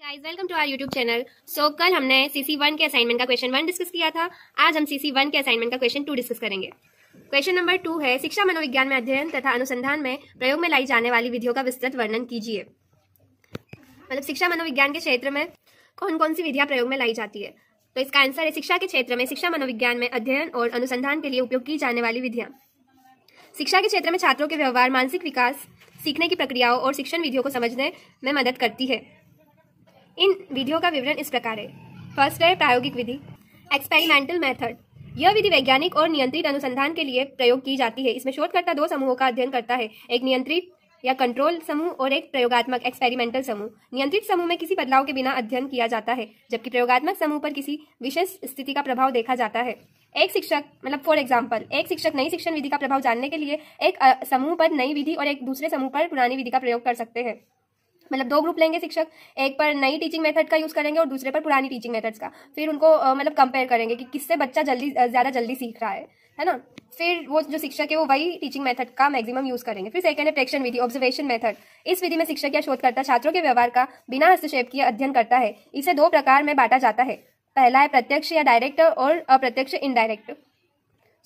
Guys welcome to our YouTube channel. कल हमने CC1 के असाइनमेंट का क्वेश्चन 1 डिस्कस किया था। आज हम CC1 के असाइनमेंट का क्वेश्चन 2 डिस्कस करेंगे। क्वेश्चन नंबर 2 है, शिक्षा मनोविज्ञान में अध्ययन तथा अनुसंधान में प्रयोग में लाई जाने वाली विधियों का विस्तृत वर्णन कीजिए। मतलब शिक्षा मनोविज्ञान के क्षेत्र में कौन कौन सी विधियां प्रयोग में लाई जाती है। तो इसका आंसर है, शिक्षा के क्षेत्र में शिक्षा मनोविज्ञान में अध्ययन और अनुसंधान के लिए उपयोग की जाने वाली विधियां। शिक्षा के क्षेत्र में छात्रों के व्यवहार, मानसिक विकास, सीखने की प्रक्रियाओं और शिक्षण विधियों को समझने में मदद करती है। इन विधियों का विवरण इस प्रकार है। फर्स्ट है प्रायोगिक विधि, एक्सपेरिमेंटल मेथड। यह विधि वैज्ञानिक और नियंत्रित अनुसंधान के लिए प्रयोग की जाती है। इसमें शोधकर्ता दो समूहों का अध्ययन करता है, एक नियंत्रित या कंट्रोल समूह और एक प्रयोगात्मक एक्सपेरिमेंटल समूह। नियंत्रित समूह में किसी बदलाव के बिना अध्ययन किया जाता है, जबकि प्रयोगात्मक समूह पर किसी विशेष स्थिति का प्रभाव देखा जाता है। एक शिक्षक मतलब फॉर एग्जाम्पल, एक शिक्षक नई शिक्षण विधि का प्रभाव जानने के लिए एक समूह पर नई विधि और एक दूसरे समूह पर पुरानी विधि का प्रयोग कर सकते हैं। मतलब दो ग्रुप लेंगे शिक्षक, एक पर नई टीचिंग मेथड का यूज करेंगे और दूसरे पर पुरानी टीचिंग मेथड्स का। फिर उनको मतलब कंपेयर करेंगे कि किससे बच्चा ज्यादा जल्दी सीख रहा है ना। फिर वो जो शिक्षक है वो वही टीचिंग मेथड का मैक्सिमम यूज करेंगे। फिर सेकंड है प्रेक्षण विधि, ऑब्जर्वेशन मेथड। इस विधि में शिक्षक या शोधकर्ता छात्रों के व्यवहार का बिना हस्तक्षेप किए अध्ययन करता है। इसे दो प्रकार में बांटा जाता है, पहला है प्रत्यक्ष या डायरेक्ट और अप्रत्यक्ष इनडायरेक्ट।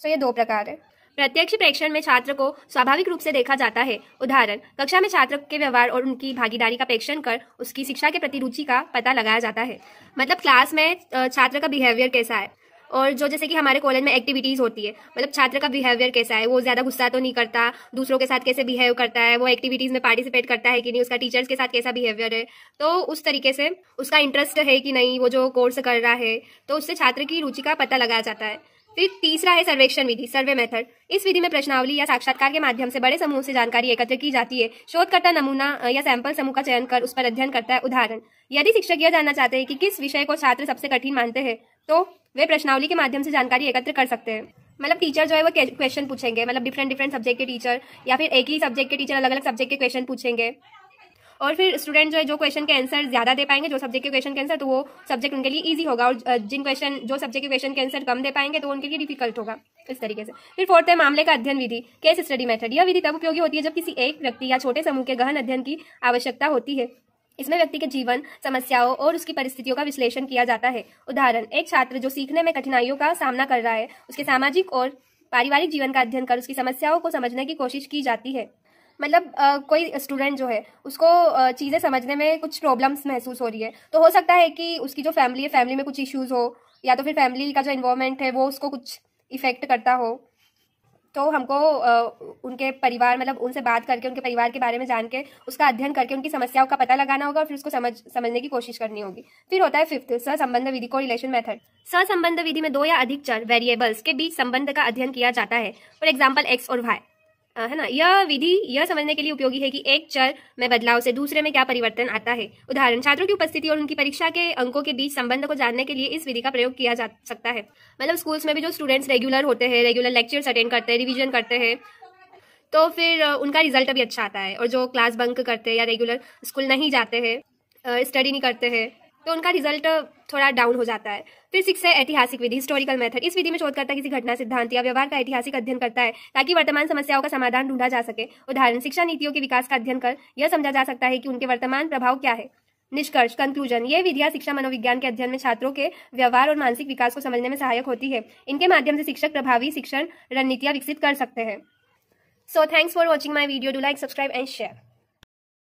सो ये दो प्रकार है। प्रत्यक्ष प्रेक्षण में छात्र को स्वाभाविक रूप से देखा जाता है। उदाहरण, कक्षा में छात्र के व्यवहार और उनकी भागीदारी का प्रेक्षण कर उसकी शिक्षा के प्रति रुचि का पता लगाया जाता है। मतलब क्लास में छात्र का बिहेवियर कैसा है, और जो जैसे कि हमारे कॉलेज में एक्टिविटीज होती है, मतलब छात्र का बिहेवियर कैसा है, वो ज्यादा गुस्सा तो नहीं करता, दूसरों के साथ कैसे बिहेव करता है, वो एक्टिविटीज में पार्टिसिपेट करता है कि नहीं, उसका टीचर्स के साथ कैसा बिहेवियर है, तो उस तरीके से उसका इंटरेस्ट है कि नहीं वो जो कोर्स कर रहा है, तो उससे छात्र की रुचि का पता लगाया जाता है। फिर तीसरा है सर्वेक्षण विधि, सर्वे मेथड। इस विधि में प्रश्नावली या साक्षात्कार के माध्यम से बड़े समूह से जानकारी एकत्र की जाती है। शोधकर्ता नमूना या सैंपल समूह का चयन कर उस पर अध्ययन करता है। उदाहरण, यदि शिक्षक यह जानना चाहते हैं कि किस विषय को छात्र सबसे कठिन मानते हैं, तो वे प्रश्नावली के माध्यम से जानकारी एकत्र कर सकते हैं। मतलब टीचर जो है वो क्वेश्चन पूछेंगे, मतलब डिफरेंट सब्जेक्ट के टीचर या फिर एक ही सब्जेक्ट के टीचर अलग अलग सब्जेक्ट के क्वेश्चन पूछेंगे, और फिर स्टूडेंट जो है जो क्वेश्चन के आंसर ज्यादा दे पाएंगे, जो सब्जेक्ट के क्वेश्चन के आंसर, तो वो सब्जेक्ट उनके लिए इजी होगा, और जो सब्जेक्ट के क्वेश्चन के आंसर कम दे पाएंगे तो उनके लिए डिफिकल्ट होगा, इस तरीके से। फिर फोर्थ है मामले का अध्ययन विधि, केस स्टडी मेथड। यह विधि तब उपयोगी होती है जब किसी एक व्यक्ति या छोटे समूह के गहन अध्ययन की आवश्यकता होती है। इसमें व्यक्ति के जीवन, समस्याओं और उसकी परिस्थितियों का विश्लेषण किया जाता है। उदाहरण, एक छात्र जो सीखने में कठिनाइयों का सामना कर रहा है, उसके सामाजिक और पारिवारिक जीवन का अध्ययन कर उसकी समस्याओं को समझने की कोशिश की जाती है। मतलब कोई स्टूडेंट जो है उसको चीज़ें समझने में कुछ प्रॉब्लम्स महसूस हो रही है, तो हो सकता है कि उसकी जो फैमिली है, फैमिली में कुछ इश्यूज हो, या तो फिर फैमिली का जो इन्वॉल्वमेंट है वो उसको कुछ इफेक्ट करता हो। तो हमको उनके परिवार, मतलब उनसे बात करके उनके परिवार के बारे में जान के उसका अध्ययन करके उनकी समस्याओं का पता लगाना होगा और फिर उसको समझने की कोशिश करनी होगी। फिर होता है फिफ्थ, सहसंबंध विधि, कोरिलेशन मेथड। सहसंबंध विधि में दो या अधिक चर, वेरिएबल्स के बीच संबंध का अध्ययन किया जाता है। फॉर एग्जाम्पल एक्स और वाई, है ना। यह विधि यह समझने के लिए उपयोगी है कि एक चर में बदलाव से दूसरे में क्या परिवर्तन आता है। उदाहरण, छात्रों की उपस्थिति और उनकी परीक्षा के अंकों के बीच संबंध को जानने के लिए इस विधि का प्रयोग किया जा सकता है। मतलब स्कूल्स में भी जो स्टूडेंट्स रेगुलर होते हैं, रेगुलर लेक्चर्स अटेंड करते हैं, रिवीजन करते हैं, तो फिर उनका रिजल्ट भी अच्छा आता है। और जो क्लास बंक करते हैं या रेगुलर स्कूल नहीं जाते हैं, स्टडी नहीं करते हैं, तो उनका रिजल्ट थोड़ा डाउन हो जाता है। फिर 6 है ऐतिहासिक विधि, हिस्टोरिकल मेथड। इस विधि में शोधकर्ता किसी घटना, सिद्धांत या व्यवहार का ऐतिहासिक अध्ययन करता है ताकि वर्तमान समस्याओं का समाधान ढूंढा जा सके। उदाहरण, शिक्षा नीतियों के विकास का अध्ययन कर यह समझा जा सकता है कि उनके वर्तमान प्रभाव क्या है। निष्कर्ष, कंक्लूजन, ये विधियां शिक्षा मनोविज्ञान के अध्ययन में छात्रों के व्यवहार और मानसिक विकास को समझने में सहायक होती है। इनके माध्यम से शिक्षक प्रभावी शिक्षण रणनीतियां विकसित कर सकते हैं। So thanks for watching my video. Do like, subscribe and share.